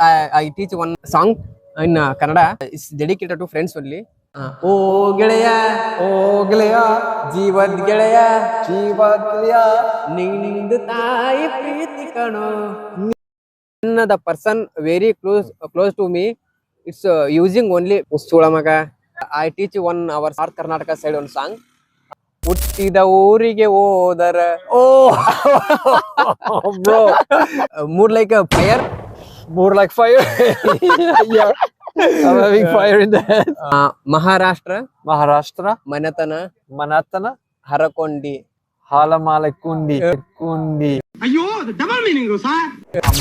I teach one song in Kannada. It's dedicated to friends only. ಓ ಗೆಳೆಯ ಓ ಗೆಳೆಯ ಜೀವದ್ ಗೆಳೆಯ ಜೀವ ಗೆಳೆಯ ನಿಂದು ತಾಯಿ ಪ್ರೀತಿ ಕಣೋ. The person very close to me. It's using only Ustulamaka. I teach one our North Karnataka side one song. ಹುಟ್ಟಿದ ಊರಿಗೆ ಹೋದರ ಓ bro mood like fire. more like fire. Yeah, I'm having fire in the head. Maharashtra Maharashtra ಮನೆತನ Manatana ಹರಕೊಂಡಿ. Halamale Kundi Kundi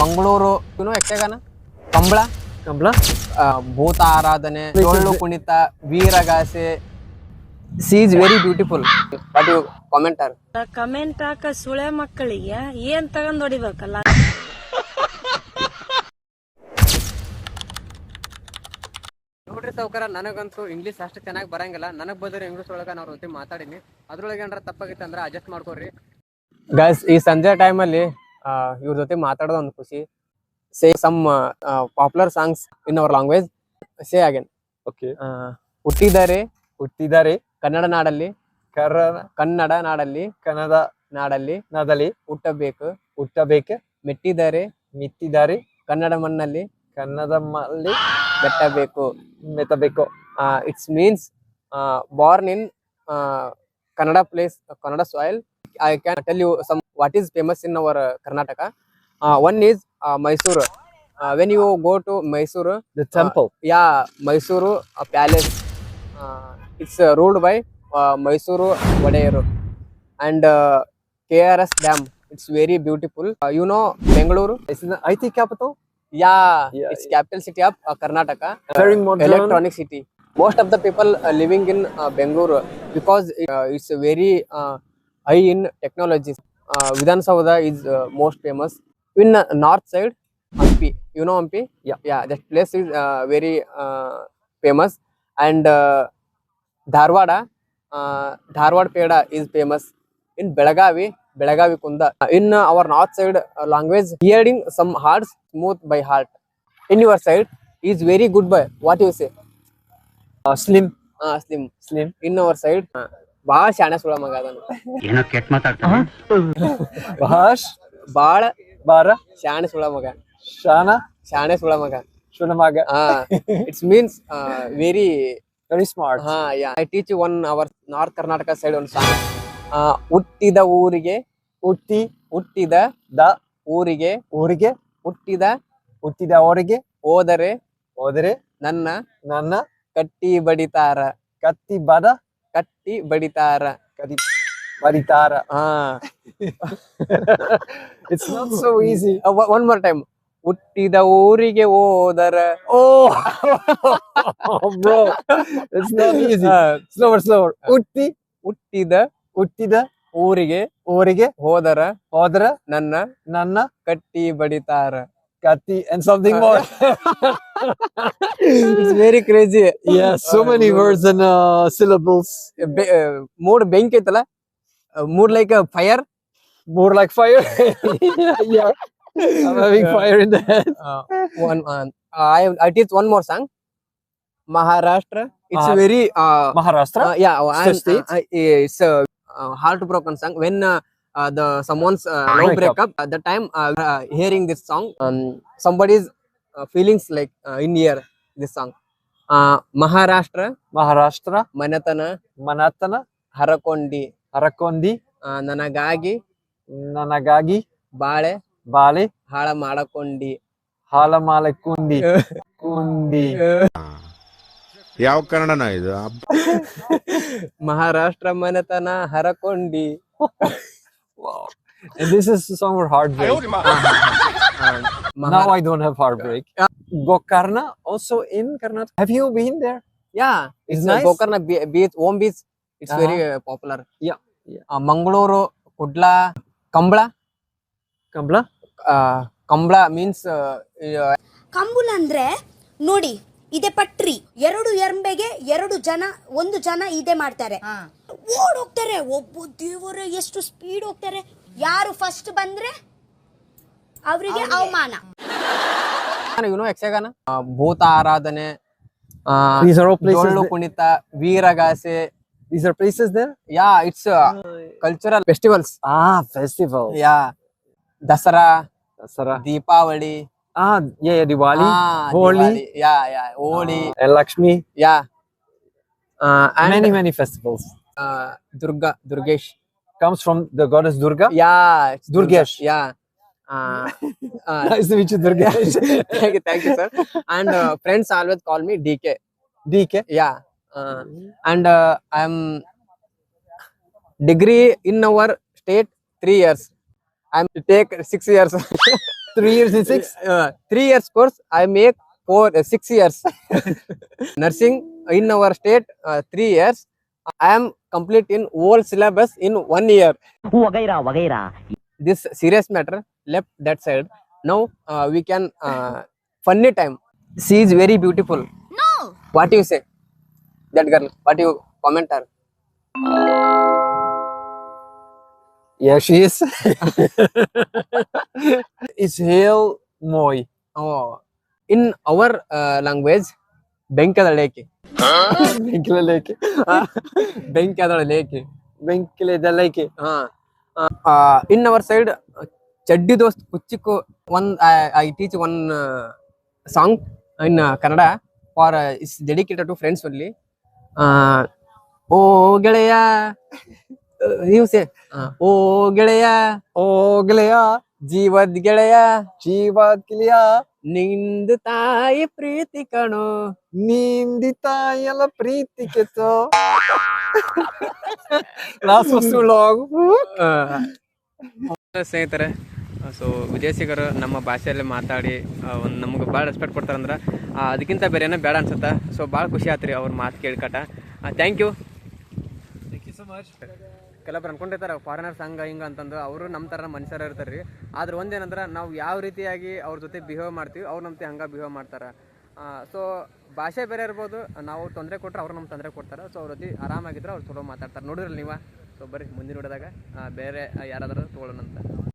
Mangaluru Yakshagana Kambala Kambla ಭೂತ ಆರಾಧನೆ Dollu Kunitha Veeragase. She is very beautiful. What you commenter? Comment ಹಾಕ ಸುಳೆ ಮಕ್ಕಳಿಗೆ ಏನ್ ತಗೊಂಡ್ ಹೊಡಿಬೇಕಲ್ಲ. ನೋಡ್ರಿ ಸಾವ್ಕಾರ, ನನಗಂತೂ ಇಂಗ್ಲೀಷ್ ಅಷ್ಟು ಚೆನ್ನಾಗಿ ಬರಂಗಿಲ್ಲ. ನನಗ್ ಬಂದ್ರೆ ಇಂಗ್ಲೀಷ್ ಒಳಗ ನಾವು ಜೊತೆ ಮಾತಾಡಿನಿ. ಅದ್ರೊಳಗೆ ಏನಾರ ತಪ್ಪಾಗಿತ್ತು ಅಂದ್ರೆ ಅಡ್ಜಸ್ಟ್ ಮಾಡ್ಕೊಡ್ರಿ ಗೈಸ್. ಈ ಸಂಜೆ ಟೈಮಲ್ಲಿ ಇವ್ರ ಜೊತೆ ಮಾತಾಡೋದು ಒಂದು ಖುಷಿ. Say some popular songs in our language. Say again. Okay. ಹುಟ್ಟಿದ್ದಾರೆ ಕನ್ನಡ ನಾಡಲ್ಲಿ ಕನ್ನಡ ನಾಡಲ್ಲಿ ಹುಟ್ಟಬೇಕು. ಮೆಟ್ಟಿದ್ದಾರೆ ಕನ್ನಡ ಮಣ್ಣಲ್ಲಿ ಮೆಟ್ಟಬೇಕು. It's means born in Kannada place, Kannada soil. I can tell you some what is famous in our Karnataka. One is Mysuru. When you go to Mysuru, The temple. Mysuru palace. It's ruled by Mysuru Vadayaru. And KRS Dam. It's very beautiful. You know Bengaluru? It's the IT capital. Yeah, Yeah, it's capital city of Karnataka. Very modern. Electronic city. Most of the people living in Bengaluru because it's very high in technology. Vidhan Saudha is most famous. In north side, Hampi. You know Hampi? Yeah. That place is very famous. And Dharwad Peda is famous. In Belagavi Kunda. In our north side language, hearing some hard, smooth by heart. In your side is very good by. What you say? Slim. Slim. In our side, ಭಾಳ ಶಾಣೆ ಸುಳ ಮಗ ಅದನ್ನು. ಏನೋ ಕೆಟ್ಟ ಮಾತಾಡ್ತಾನೆ. Bahash ಭಾಳ Bara ಶಾಣೆ ಸುಳ ಮಗ. ಶಾಣೆ ಸುಳ ಮಗ. Shunamaga. It means very Smart. yeah. I teach one our North Karnataka side one song. ಹುಟ್ಟಿದ ಊರಿಗೆ ಹುಟ್ಟಿದ ಊರಿಗೆ ಹುಟ್ಟಿದ ಹೋದರೆ ನನ್ನ ಕಟ್ಟಿ ಬಡಿತಾರ. It's not so easy. One more time. ಹುಟ್ಟಿದ ಊರಿಗೆ ಹೋದರ. Oh, bro, it's not easy. Slower. ಹುಟ್ಟಿದ ಊರಿಗೆ ಹೋದರ ನನ್ನ ಕಟ್ಟಿ ಬಡಿತಾರ. Kati and something more. It's very crazy. Yeah, so many words and syllables. Mood ಬೆಂಕಿ ಐತಲ್ಲ, mood like fire. More like fire. Yeah, I'm having fire in the head. I teach one more song. Maharashtra. It's very Maharashtra. it's a heartbroken song. When someone's love breakup, at the time hearing this song, somebody's feelings like in ear this song. Maharashtra Manatana ಹರಕೊಂಡಿ ನನಗಾಗಿ ಬಾಳೆ ಹಾಳ ಮಾಡಕೊಂಡಿ. ಕುಂಡಿ. ಯಾವ ಕನ್ನಡನ ಇದು? ಮಹಾರಾಷ್ಟ್ರ ಮನೆತನ ಹರಕೊಂಡಿ. Wow. And this is a song for heartbreak. Now I don't have heartbreak. Gokarna also in Karnataka. Have you been there? Yeah, it's nice. Gokarna beach, home beach. It's very popular. Yeah. Mangaluru, Kudla, Kambla means ಕಂಬುಲ ಅಂದ್ರೆ ನೋಡಿ, ಇದೆ ಪಟ್ರಿ, ಎರಡು ಎರ್ಂಬೆಗೆ ಒಂದು ಜನ ಇದೇ ಮಾಡ್ತಾರೆ, ಓಡೋಗ್ತಾರೆ. ಒಬ್ಬ ದೇವರೇ ಎಷ್ಟು ಸ್ಪೀಡ್ ಹೋಗ್ತಾರೆ. ಯಾರು ಫಸ್ಟ್ ಬಂದ್ರೆ ಅವರಿಗೆ ಅವಮಾನ. ಯಕ್ಷಗಾನ, ಭೂತ ಆರಾಧನೆ, These are all places. ಡೊಳ್ಳು ಕುಣಿತ, ವೀರಗಾಸೆ. These are places there. Yeah, it's cultural festivals. Festival. Yeah, Dasara, Dasara. Deepavali. Yeah, Diwali, Holi. Diwali. Yeah, Holi. And Lakshmi. Yeah, and Many festivals. Durgesh. Comes from the goddess Durga. Yeah, it's Durgesh. Yeah. Nice to meet you, Durgesh. Thank you, sir. And friends always call me DK. DK. Yeah. And I'm degree in our state 3 years. I'm take 6 years. 3 years in 6. 3 years course I make 6 years. Nursing in our state 3 years. I am complete in whole syllabus in 1 year. This serious matter left that side. Now we can funny time. She is very beautiful. No. What you say? That girl. What you comment her? Yeah, she is. It's heel mooi. Oh, in our language, Benkadaleke. Benkile leke. Benkadaleke. Benkile daleke. In our side, Chaddi Dost Kuchiko. I teach one song in Kannada for it's dedicated to friends only. Oh Galeya. You say, oh Galeya. Oh ಗೆಳೆಯ, ಜೀವದ್ ಗೆಳೆಯ, ಜೀವದ ಗೆಳೆಯ, ನಿಂದು ತಾಯಿ ಪ್ರೀತಿ ಕಣೋ, ನಿಂದಿತ ಎಲ್ಲ ಪ್ರೀತಿ ಕೆತ್ತೋ. Last was too long. ಸ್ನೇಹಿತರೆ, so ವಿದೇಶಿಗರು ನಮ್ಮ ಭಾಷೆಯಲ್ಲಿ ಮಾತಾಡಿ ಒಂದು ನಮ್ಗೆ ಭಾಳ ರೆಸ್ಪೆಕ್ಟ್ ಕೊಡ್ತಾರಂದ್ರೆ ಅದಕ್ಕಿಂತ ಬೇರೆ ಏನೋ ಬೇಡ ಅನ್ಸುತ್ತೆ. ಸೊ ಭಾಳ ಖುಷಿ ಆತ್ರಿ ಅವ್ರ ಮಾತು ಕೇಳ್ಕಟ. Thank you so much. ಕೆಲವೊಬ್ರು ಅನ್ಕೊಂಡಿರ್ತಾರೆ ಫಾರಿನರ್ಸ್ ಹಂಗೆ ಹಿಂಗೆ ಅಂತಂದು. ಅವರು ನಮ್ಮ ಥರ ಮನುಷ್ಯರು ಇರ್ತಾರೆ ರೀ. ಆದ್ರೆ ಒಂದೇನಂದ್ರೆ ನಾವು ಯಾವ ರೀತಿಯಾಗಿ ಅವ್ರ ಜೊತೆ ಬಿಹೇವ್ ಮಾಡ್ತೀವಿ, ಅವ್ರು ನಮ್ಮ ಹಂಗೆ ಬಿಹೇವ್ ಮಾಡ್ತಾರೆ. ಸೊ ಭಾಷೆ ಬೇರೆ ಇರ್ಬೋದು, ನಾವು ತೊಂದರೆ ಕೊಟ್ಟರೆ ಅವ್ರು ನಮ್ಗೆ ತೊಂದರೆ ಕೊಡ್ತಾರೆ. ಸೊ ಅವ್ರ ಜೊತೆ ಆರಾಮಾಗಿದ್ರೆ ಅವ್ರು ಚಲೋ ಮಾತಾಡ್ತಾರೆ. ನೋಡಿರಲ್ಲ ನೀವು. ಸೊ ಬರ್ರಿ ಮುಂದಿನ ನೋಡಿದಾಗ ಬೇರೆ ಯಾರಾದರೂ ತೊಗೊಳ್ಳೋಣಂತ.